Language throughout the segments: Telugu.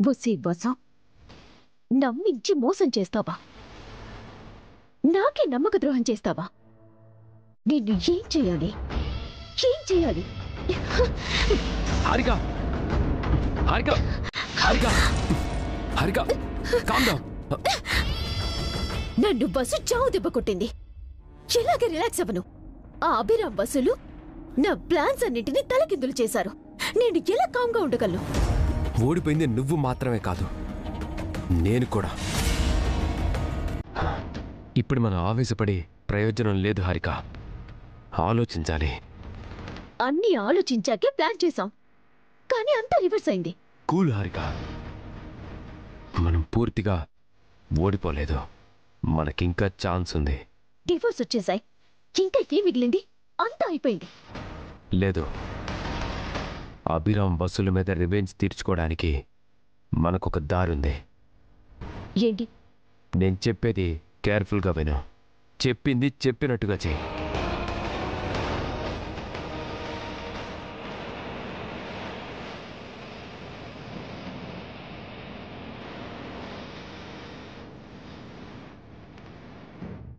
బొస్సే బొస నమ్మించి మోసం చేస్తావా? నాకే నమ్మక ద్రోహం చేస్తావా? నిన్ను ఏం చేయాలి? ఏం చేయాలి? Harika Harika Harika Harika calm down. నన్ను బస్సు చావు దెబ్బ కొట్టింది. ఎలాగ రిలాక్స్ అవ్వను? ఆ అభిరామ్ బస్సులు నా ప్లాన్స్ అన్నింటినీ తలకిందులు చేశారు. నేను ఎలా కామ్గా ఉండగలను? ఓడిపోయింది నువ్వు మాత్రమే కాదు, నేను కూడా. ఇప్పుడు మనం ఆవేశపడి ప్రయోజనం లేదు హారిక, ఆలోచించాలి. అన్నీ ఆలోచించాకే ప్లాన్ చేశాం, కానీ అంతా రివర్స్ అయింది. కూల్ హారిక, మనం పూర్తిగా ఓడిపోలేదు, మనకింకా ఛాన్స్ ఉంది. డివోర్స్ వచ్చేసాయి, ఇంకా ఏం మిగిలింది? అంతా అయిపోయింది. లేదు, అభిరామ్ బస్సుల మీద రివెంజ్ తీర్చుకోవడానికి మనకొక దారుంది. ఏంటి? నేను చెప్పేది కేర్ఫుల్గా విను, చెప్పింది చెప్పినట్టుగా చెయ్యి.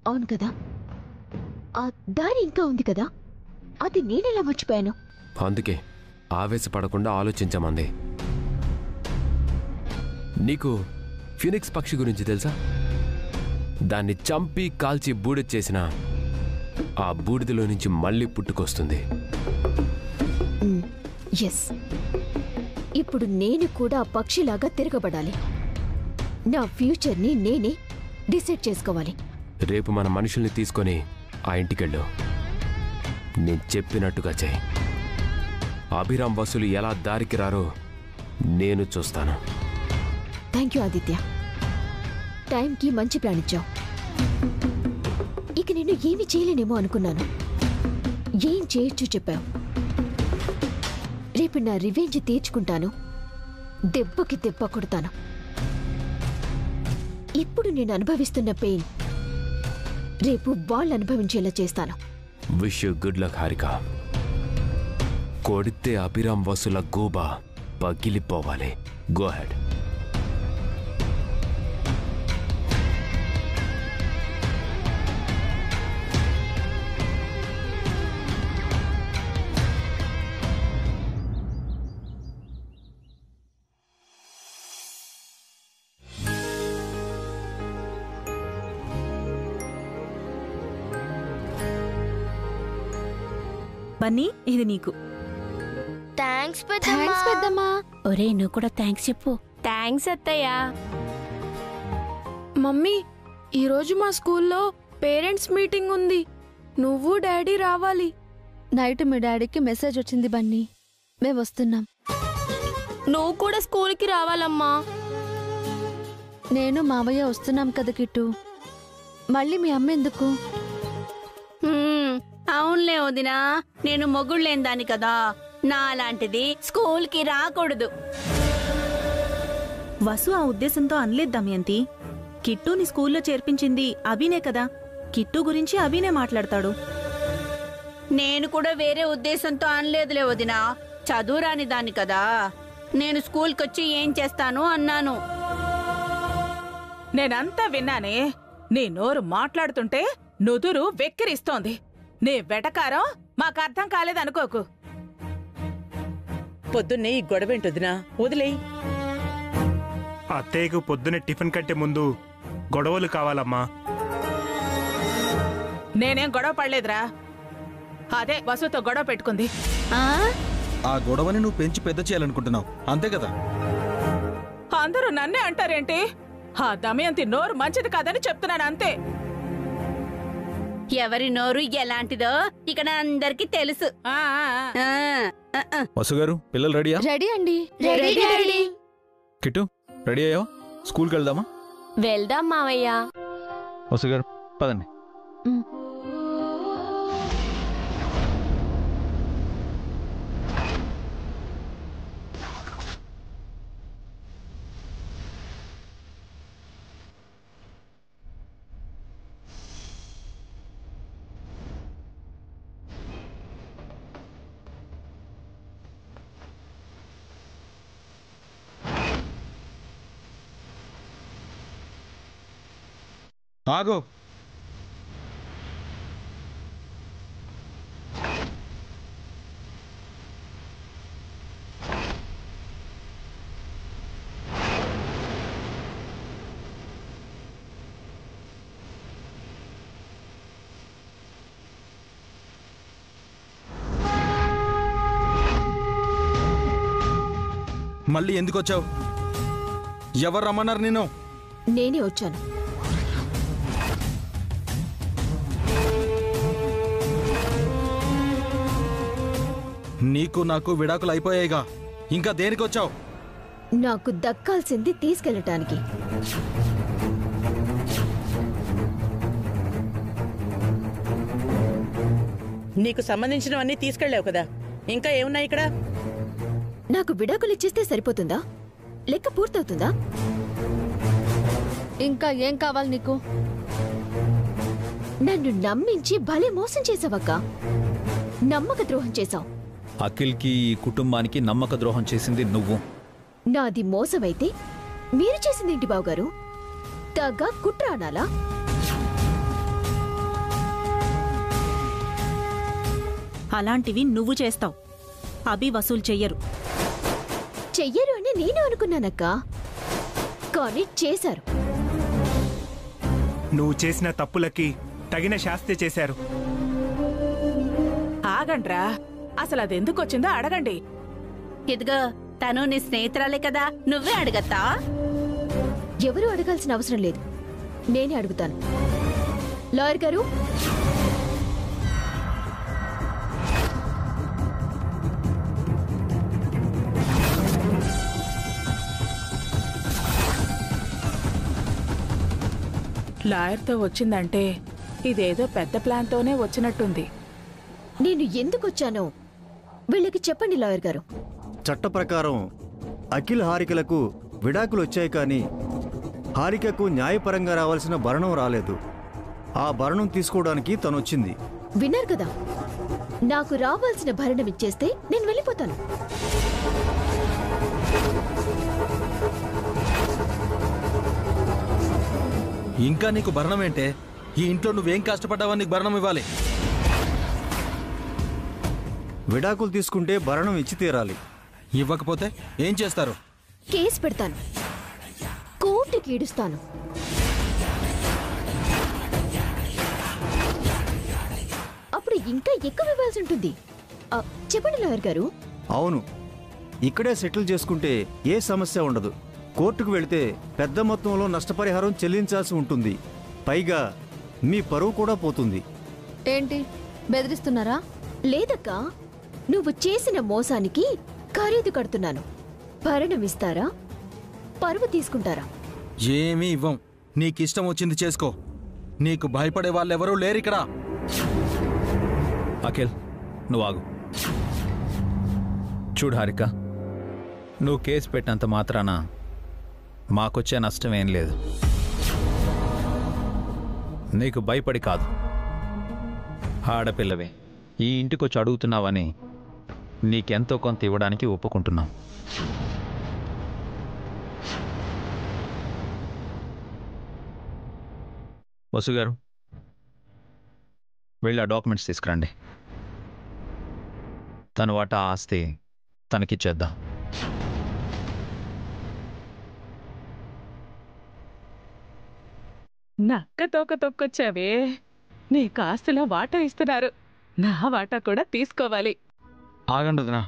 అవును కదా, ఆ దారి ఇంకా ఉంది కదా, అది నేనెలా మర్చిపోయాను? అందుకే ఆవేశపడకుండా ఆలోచించమంది. నీకు ఫినిక్స్ పక్షి గురించి తెలుసా? దాన్ని చంపి కాల్చి బూడిద చేసిన ఆ బూడిదలో నుంచి మళ్ళీ పుట్టుకొస్తుంది. ఎస్, ఇప్పుడు నేను కూడా ఆ పక్షిలాగా తిరగబడాలి. నా ఫ్యూచర్ని నేనే డిసైడ్ చేసుకోవాలి. రేపు మన మనుషుల్ని తీసుకొని ఆ ఇంటికెళ్ళు, నేను చెప్పినట్టుగా చెయ్యి. అభిరామ్ వసూలు ఎలా దారికి రారో నేను చూస్తాను. థ్యాంక్ యూ ఆదిత్య, టైంకి మంచి ప్లాన్ ఇచ్చావు. ఇక నేను ఏమి చేయలేనేమో అనుకున్నాను, ఏం చేయొచ్చు చెప్పావు. రేపు నా రివెంజ్ తీర్చుకుంటాను, దెబ్బకి దెబ్బ కొడతాను. ఇప్పుడు నేను అనుభవిస్తున్న పెయిన్ రేపు వాళ్ళు అనుభవించేలా చేస్తాను. Wish you good luck Harika. కొడితే అభిరామ్ వసూల గోబా పగిలిపోవాలి. Go ahead. బన్నీ, ఇది నీకు. థ్యాంక్స్ పెద్దమ్మా. ఒరే, నువ్వు కూడా థ్యాంక్స్ చెప్పు. థ్యాంక్స్ అత్తయ్య. మమ్మీ, ఈరోజు మా స్కూల్లో పేరెంట్స్ మీటింగ్ ఉంది, నువ్వు డాడీ రావాలి. నైట్ మీ డాడీకి మెసేజ్ వచ్చింది బన్నీ, మేము వస్తున్నాం. నువ్వు కూడా స్కూల్కి రావాలమ్మా. నేను మావయ్య వస్తున్నాం కదా కిట్టు, మళ్ళీ మీ అమ్మ ఎందుకు? అవునులే వదినా, నేను మొగుళ్ళేని దాని కదా, నా అలాంటిది స్కూల్కి రాకూడదు. వసు ఆ ఉద్దేశంతో అనలేదు దమయంతి. కిట్టుని స్కూల్లో చేర్పించింది అభినే కదా, కిట్టు గురించి అభినే మాట్లాడతాడు. నేను కూడా వేరే ఉద్దేశంతో అనలేదులే వదినా, చదువురాని దాన్ని కదా, నేను స్కూల్కొచ్చి ఏం చేస్తాను అన్నాను. నేనంతా విన్నానే, నీ నోరు మాట్లాడుతుంటే నుదురు వెక్కిరిస్తోంది. నీ వెటకారం మాకర్థం కాలేదనుకోకు. పొద్దున్నే ఈ గొడవేంటొదినా, వదిలేయి. అత్తయ్యకు పొద్దున్నే టిఫిన్ కట్టే ముందు గొడవలు కావాలమ్మా. నేనేం గొడవ పడలేదురా, అదే వసుతో గొడవ పెట్టుకుంది. ఆ గొడవని నువ్వు పెంచి పెద్ద చేయాలనుకుంటున్నావు, అంతే కదా? అందరూ నన్నే అంటారేంటి? ఆ దమయంతి నోరు మంచిది కాదని చెప్తున్నాను అంతే. ఎవరి నోరు ఎలాంటిదో ఇక్కడ అందరికి తెలుసు. వసుగారు, పిల్లలు రెడీయా? రెడీ అండి. కిట్టు, రెడీ అయ్యావా? స్కూల్కి వెళ్దామా? వెళ్దాం మావయ్య. వసుగారు, పదండి. ఆగో. మళ్ళీ ఎందుకు వచ్చావు? ఎవరు రమ్మన్నారు నేను? నేనే వచ్చాను. నీకు నాకు విడాకులు అయిపోయాయిగా, ఇంకా దేనికొచ్చావు? నాకు దక్కాల్సింది తీసుకెళ్ళటానికి. నీకు సంబంధించినవన్నీ తీసుకెళ్ళావు కదా, ఇంకా ఏమున్నాయి ఇక్కడ? నాకు విడాకులు ఇచ్చేస్తే సరిపోతుందా? లెక్క పూర్తవుతుందా? ఇంకా ఏం కావాలి నీకు? నన్ను నమ్మించి భలే మోసం చేసావక్క. నమ్మక ద్రోహం చేశావు. అఖిల్కి ఈ కుటుంబానికి నమ్మక ద్రోహం చేసింది నువ్వు. నాది మోసమైతే మీరు చేసిందేంటి బావగారు? తగ్గ కుట్ర అనాలా? అలాంటివి నువ్వు చేస్తావు, అభి వసూలు చెయ్యరు. చెయ్యరు అని నేను అనుకున్నానక్క, కానీ చేశారు. నువ్వు చేసిన తప్పులకి తగిన శాస్తి చేశారు. ఆగండ్రా, అసలు అదెందుకు వచ్చిందో అడగండి. ఇదిగో తను నీ స్నేహితురాలే కదా, నువ్వే అడగత్తా? ఎవరు అడగాల్సిన అవసరం లేదు, నేనే అడుగుతాను. లాయర్ గారు, లాయర్తో వచ్చిందంటే ఇదేదో పెద్ద ప్లాన్తోనే వచ్చినట్టుంది. నేను ఎందుకు వచ్చానో వీళ్ళకి చెప్పండి లాయర్ గారు. చట్ట ప్రకారం అఖిల్ హారికలకు విడాకులు వచ్చాయి, కానీ హారికకు న్యాయపరంగా రావాల్సిన భరణం రాలేదు. ఆ భరణం తీసుకోవడానికి తనొచ్చింది. విన్నారు కదా, నాకు రావాల్సిన భరణం ఇచ్చేస్తే నేను వెళ్ళిపోతాను. ఇంకా నీకు భరణం ఏంటే? ఈ ఇంట్లో నువ్వేం కష్టపడ్డావని నీకు భరణం ఇవ్వాలి. విడాకులు తీసుకుంటే భరణం ఇచ్చి తీరాలి. ఇవ్వకపోతే ఏం చేస్తారు? కేసు పెడతాను, కోర్టుకి ఈడుస్తాను. అప్పుడు ఇంకా ఎక్కువ ఇవ్వాల్సి ఉంటుంది. చెప్పండి లాయర్ గారు. అవును, ఇక్కడే సెటిల్ చేసుకుంటే ఏ సమస్య ఉండదు. కోర్టుకు వెళితే పెద్ద మొత్తంలో నష్టపరిహారం చెల్లించాల్సి ఉంటుంది. పైగా మీ పరువు కూడా పోతుంది. ఏంటి బెదిరిస్తున్నారా? లేదక్కా, నువ్వు చేసిన మోసానికి ఖరీదు కడుతున్నాను. భరణం ఇస్తారా, పరువు తీసుకుంటారా? ఏమీ ఇవ్వం. నీకిష్టం వచ్చింది చేసుకో. నీకు భయపడే వాళ్ళెవరూ లేరిక్కడ. అఖిల్, నువ్వు ఆగు. చూడు హారిక, నువ్వు కేసు పెట్టినంత మాత్రాన మాకొచ్చే నష్టమేం లేదు. నీకు భయపడి కాదు, ఆడపిల్లవే ఈ ఇంటికొచ్చి అడుగుతున్నావని నీకెంతో కొంత ఇవ్వడానికి ఒప్పుకుంటున్నాం. వసుగారు, వెళ్ళి ఆ డాక్యుమెంట్స్ తీసుకురండి. తను వాటా ఆస్తి తనకిచ్చేద్దాం. నక్క తోక తొక్కొచ్చావే, నీ కాస్తులో వాటా ఇస్తున్నారు, నా వాటా కూడా తీసుకోవాలి. ఆగండి వదినా.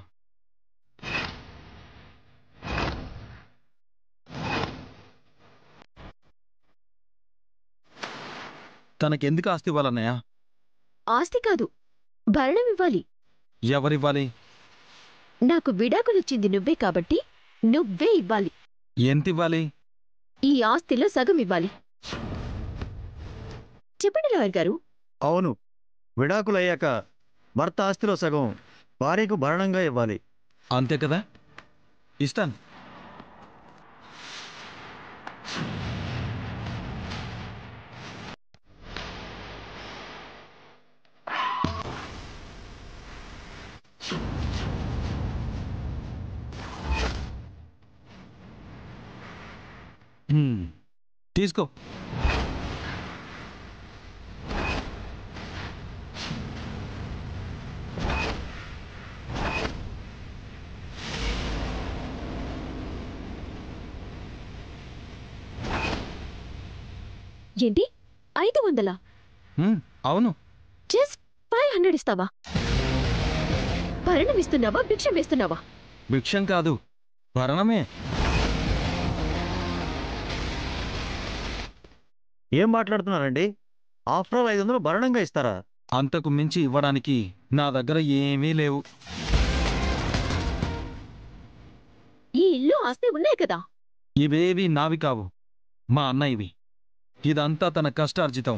తనకెందుకు ఆస్తి ఇవ్వాలన్నయ్య? ఆస్తి కాదు, భరణం ఇవ్వాలి. ఎవరివ్వాలి? నాకు విడాకులొచ్చింది నువ్వే కాబట్టి నువ్వే ఇవ్వాలి. ఎంత ఇవ్వాలి? ఈ ఆస్తిలో సగం ఇవ్వాలి. చెప్పండి లాయర్ గారు. అవును, విడాకులయ్యాక భర్త ఆస్తిలో సగం భార్యకు భరణంగా ఇవ్వాలి. అంతే కదా, ఇస్తాను. తీసుకో. ఏంటి 500? అవును. జస్ట్ 500 ఇస్తావా? భరణం ఇస్తున్నావా, భిక్షం వేస్తున్నావా? భిక్షం కాదు, భరణమే. ఏం మాట్లాడుతున్నారండి? ఆఫ్టర్ ఆల్ 500 భరణంగా ఇస్తారా? అంతకు మించి ఇవ్వడానికి నా దగ్గర ఏమీ లేవు. ఈ ఇల్లు ఆస్తి ఉన్నాయి కదా. ఇవేవి నావి కావు, మా అన్నయ్యవి. ఇదంతా తన కష్టార్జితం.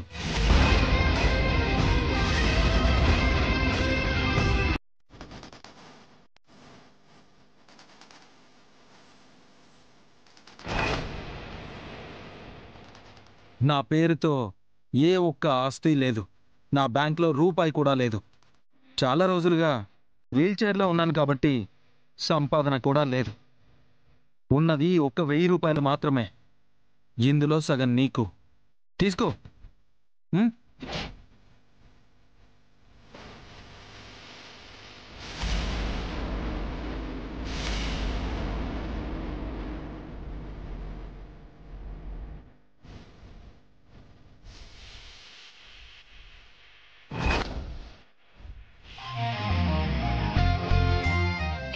నా పేరుతో ఏ ఒక్క ఆస్తి లేదు. నా బ్యాంక్లో రూపాయి కూడా లేదు. చాలా రోజులుగా వీల్చైర్లో ఉన్నాను కాబట్టి సంపాదన కూడా లేదు. ఉన్నది ఒక్క 1000 రూపాయలు మాత్రమే. ఇందులో సగం నీకు తీసుకో.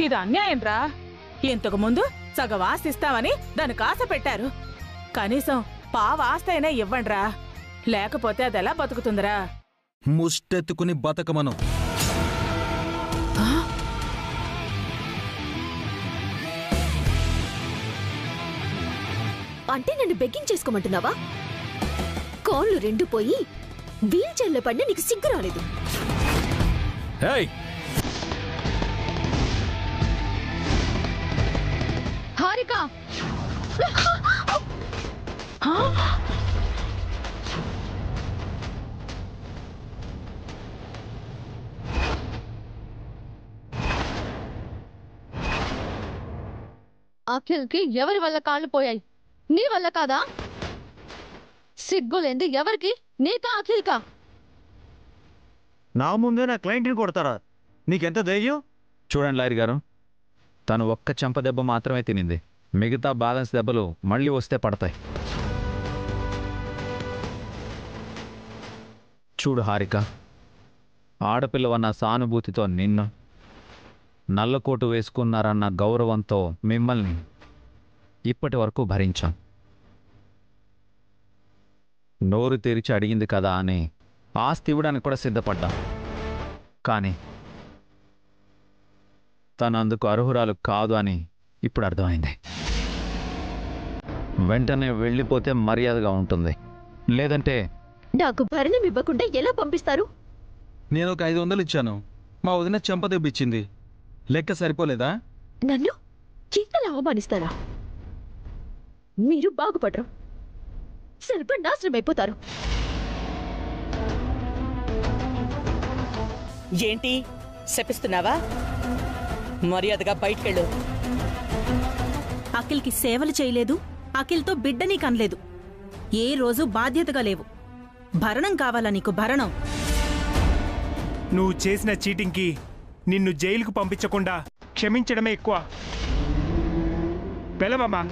ఇది అన్యాయం రా. ఇంతకు ముందు సగం ఆస్తి ఇస్తామని దానికి ఆశ పెట్టారు. కనీసం పావ ఆస్తి అయినా ఇవ్వండ్రా, లేకపోతే అది ఎలా బతుకుతుందిరా? ముష్టెత్తుకుని బతకమను. అంటే నన్ను బెగ్గింగ్ చేసుకోమంటున్నావా? కాళ్ళు 2 పోయి వీల్ చైర్లో పడినా నీకు సిగ్గు రాలేదు. హారిక, అఖిల్కి ఎవరి వల్ల కాళ్ళు పోయాయి? నీ వల్ల కాదా? సిగ్గులేంది ఎవరికి? నీకా అఖిల్కా? నా ముందే నా క్లయింట్ని కొడతారా? నీకెంత ధైర్యం? చూడండి లాయర్ గారు, తను ఒక్క చెంప దెబ్బ మాత్రమే తినింది. మిగతా బ్యాలెన్స్ దెబ్బలు మళ్ళీ వస్తే పడతాయి. చూడు హారిక, ఆడపిల్లవన్న సానుభూతితో నిన్ను, నల్లకోటు వేసుకున్నారన్న గౌరవంతో మిమ్మల్ని ఇప్పటి వరకు భరించాం. నోరు తెరిచి అడిగింది కదా అని ఆస్తి ఇవ్వడానికి కూడా సిద్ధపడ్డాం. కానీ తను అందుకు అర్హురాలు కాదు అని ఇప్పుడు అర్థమైంది. వెంటనే వెళ్ళిపోతే మర్యాదగా ఉంటుంది, లేదంటే నాకు భరణం ఇవ్వకుండా ఎలా పంపిస్తారు? నేను ఒక 500 ఇచ్చాను. మా వదిన చెంప దెబ్బిచ్చింది. లెక్క సరిపోలేదా? నన్ను ఇంతలా అవమానిస్తారా? మీరు బాగుపడరు, సర్వనాశనం అయిపోతారు. ఏంటి శపిస్తున్నావా? మర్యాదగా బయటికెళ్ళు. అఖిల్కి సేవలు చేయలేదు, అఖిల్తో బిడ్డని కనలేదు, ఏ రోజు బాధ్యతగా లేవు. భరణం కావాలా నీకు? భరణం? నువ్వు చేసిన చీటింగ్కి నిన్ను జైలుకు పంపించకుండా క్షమించడమే ఎక్కువ. వెళ్ళమమ్మా.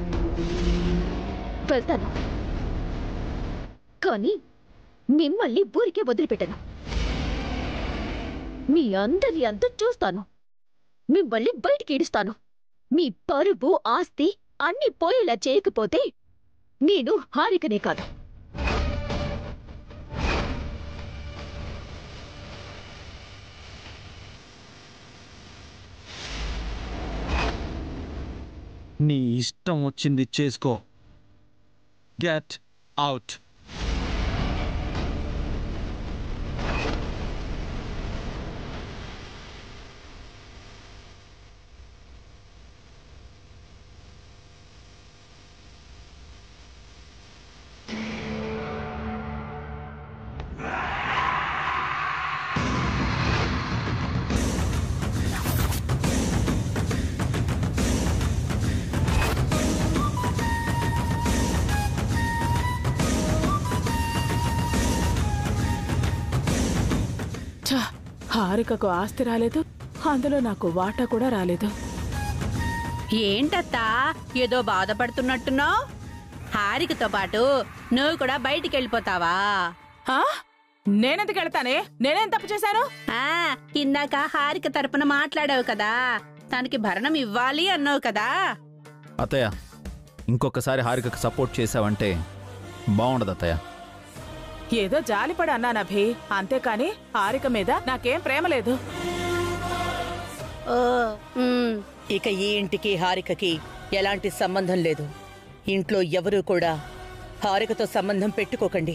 వెళ్తాను, కానీ మిమ్మల్ని ఊరికే వదిలిపెట్టను. మీ అందరి అంతా చూస్తాను. మిమ్మల్ని బయటికి ఈడుస్తాను. మీ పరువు ఆస్తి అన్ని పోయేలా చేయకపోతే నేను హారికనే కాదు. నీ ఇష్టం వచ్చింది చేసుకో. Get out. హారికకు ఆస్తి రాలేదు, అందులో నాకు వాటా కూడా రాలేదు. ఏంటత్తా ఏదో బాధపడుతున్నట్టున్నావు? హారికతో పాటు నువ్వు కూడా బయటికి వెళ్ళిపోతావా? నేనెందుకు వెళ్తానే? నేనేం తప్పు చేశాను? ఇందాక హారిక తరపున మాట్లాడావు కదా, తనకి భరణం ఇవ్వాలి అన్నావు కదా. అత్తయ్య, ఇంకొకసారి హారికకు సపోర్ట్ చేసావంటే బాగుండదు అత్తయ్య. ఏదో జాలిపడి అన్నానభి, అంతేకాని హారిక మీద నాకేం ప్రేమ లేదు. ఇక ఈ ఇంటికి హారికకి ఎలాంటి సంబంధం లేదు. ఇంట్లో ఎవరూ కూడా హారికతో సంబంధం పెట్టుకోకండి.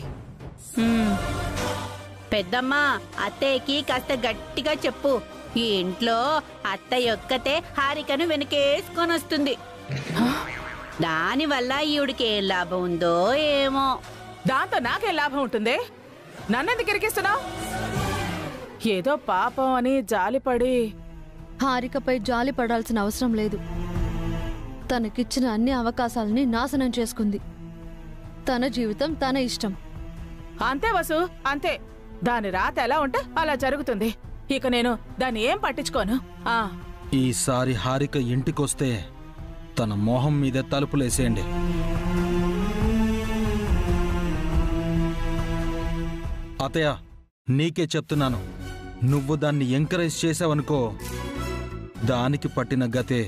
పెద్దమ్మా, అత్తయ్యకి కాస్త గట్టిగా చెప్పు. ఈ ఇంట్లో అత్తయ్య ఒక్కతే హారికను వెనకేసుకొని వస్తుంది. దానివల్ల ఈవిడికి ఏం లాభం ఉందో ఏమో. దాంతో నాకేం లాభం ఉంటుంది? నన్నెందుకు ఇరికిస్తున్నావు? ఏదో పాపం అని జాలిపడి. హారికపై జాలి పడాల్సిన అవసరం లేదు. తనకిచ్చిన అన్ని అవకాశాలని నాశనం చేసుకుంది. తన జీవితం తన ఇష్టం. అంతే వసు, అంతే. దాని రాత ఎలా ఉంటే అలా జరుగుతుంది. ఇక నేను దాన్ని ఏం పట్టించుకోను. ఈసారి హారిక ఇంటికొస్తే తన మొహం మీద తలుపులేసేయండి. అతయ్య, నీకే చెప్తున్నాను, నువ్వు దాన్ని ఎంకరేజ్ చేసావనుకో, దానికి పట్టిన గతే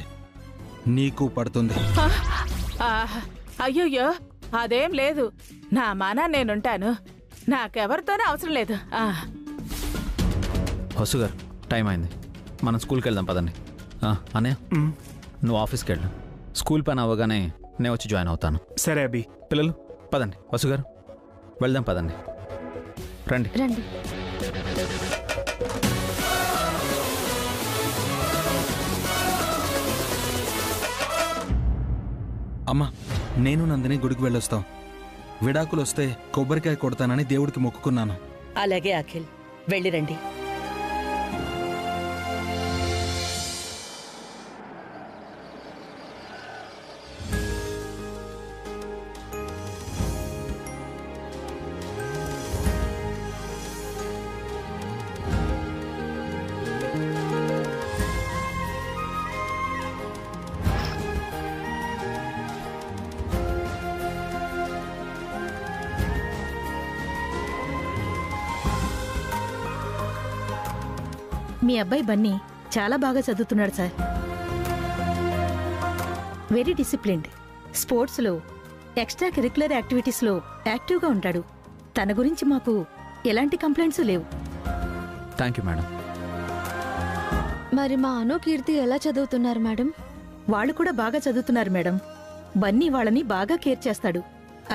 నీకు పడుతుంది. అయ్యయ్యో, అదేం లేదు. నా మానా నేనుంటాను. నాకెవరితోనే అవసరం లేదు. వసుగారు, టైం అయింది, మనం స్కూల్కి వెళ్దాం పదండి. అన్నయ్య, నువ్వు ఆఫీస్కి వెళ్ళు. స్కూల్ పని అవ్వగానే నేను వచ్చి జాయిన్ అవుతాను. సరే అభి. పిల్లలు పదండి. వసుగారు, వెళ్దాం పదండి. రండి రండి. అమ్మా, నేను నందిని గుడికి వెళ్ళొస్తాం. విడాకులొస్తే కొబ్బరికాయ కొడతానని దేవుడికి మొక్కుకున్నాను. అలాగే అఖిల్, వెళ్ళిరండి. మీ అబ్బాయి బన్నీ చాలా బాగా చదువుతున్నాడు సార్. Very disciplined. స్పోర్ట్స్లో, ఎక్స్ట్రా కరిక్యులర్ యాక్టివిటీస్లో యాక్టివ్గా ఉంటాడు. తన గురించి మాకు ఎలాంటి కంప్లైంట్స్ లేవు. Thank you madam. మరి మా అను, కీర్తి ఎలా చదువుతున్నారు మేడం? వాళ్ళు కూడా బాగా చదువుతున్నారు మేడం. బన్నీ వాళ్ళని బాగా కేర్ చేస్తాడు.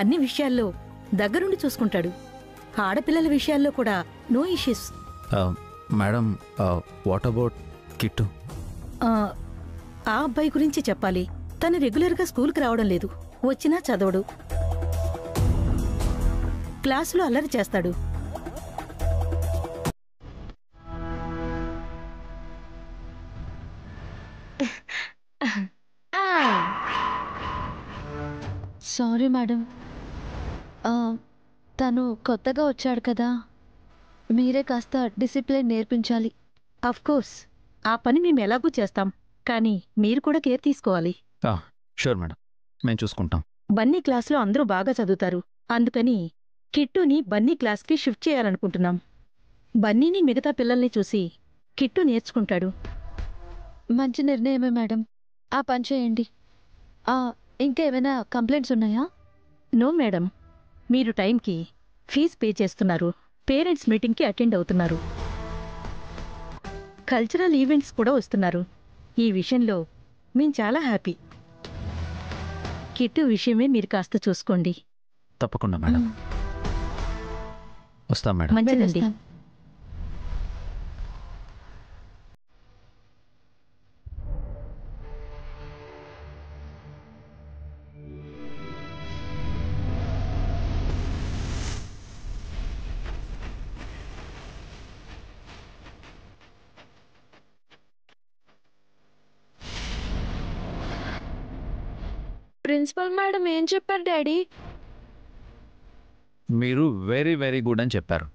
అన్ని విషయాల్లో దగ్గరుండి చూసుకుంటాడు. ఆడపిల్లల విషయాల్లో కూడా no issues. Madam, what about Kittu? ఆ అబ్బాయి గురించి చెప్పాలి. తను రెగ్యులర్గా స్కూల్కి రావడం లేదు. వచ్చినా చదవడు. క్లాసులో అల్లరి చేస్తాడు. సారీ మేడం, తను కొత్తగా వచ్చాడు కదా, మీరే కాస్త డిసిప్లిన్ నేర్పించాలి. కోర్స్, ఆ పని మేము ఎలాగూ చేస్తాం, కానీ మీరు కూడా కేర్ తీసుకోవాలి. షూర్ మేడం, మేము చూసుకుంటాం. బన్నీ క్లాస్లో అందరూ బాగా చదువుతారు. అందుకని కిట్టుని బన్నీ క్లాస్కి షిఫ్ట్ చేయాలనుకుంటున్నాం. బన్నీని మిగతా పిల్లల్ని చూసి కిట్టు నేర్చుకుంటాడు. మంచి నిర్ణయమే మేడం, ఆ పని చేయండి. ఇంకా ఏమైనా కంప్లైంట్స్ ఉన్నాయా? నో మేడం, మీరు టైంకి ఫీజు పే చేస్తున్నారు, పేరెంట్స్ మీటింగ్కి అటెండ్ అవుతున్నారు, కల్చరల్ ఈవెంట్స్ కూడా వస్తున్నారు. ఈ విషయంలో మేము చాలా హ్యాపీ. కిట్టు విషయమే మీరు కాస్త చూసుకోండి. తప్పకుండా మేడం. వస్తాం మేడం. మంచిదండి. ప్రిన్సిపల్ మేడం ఏం చెప్పారు డాడీ? మీరు వెరీ వెరీ గుడ్ అని చెప్పారు.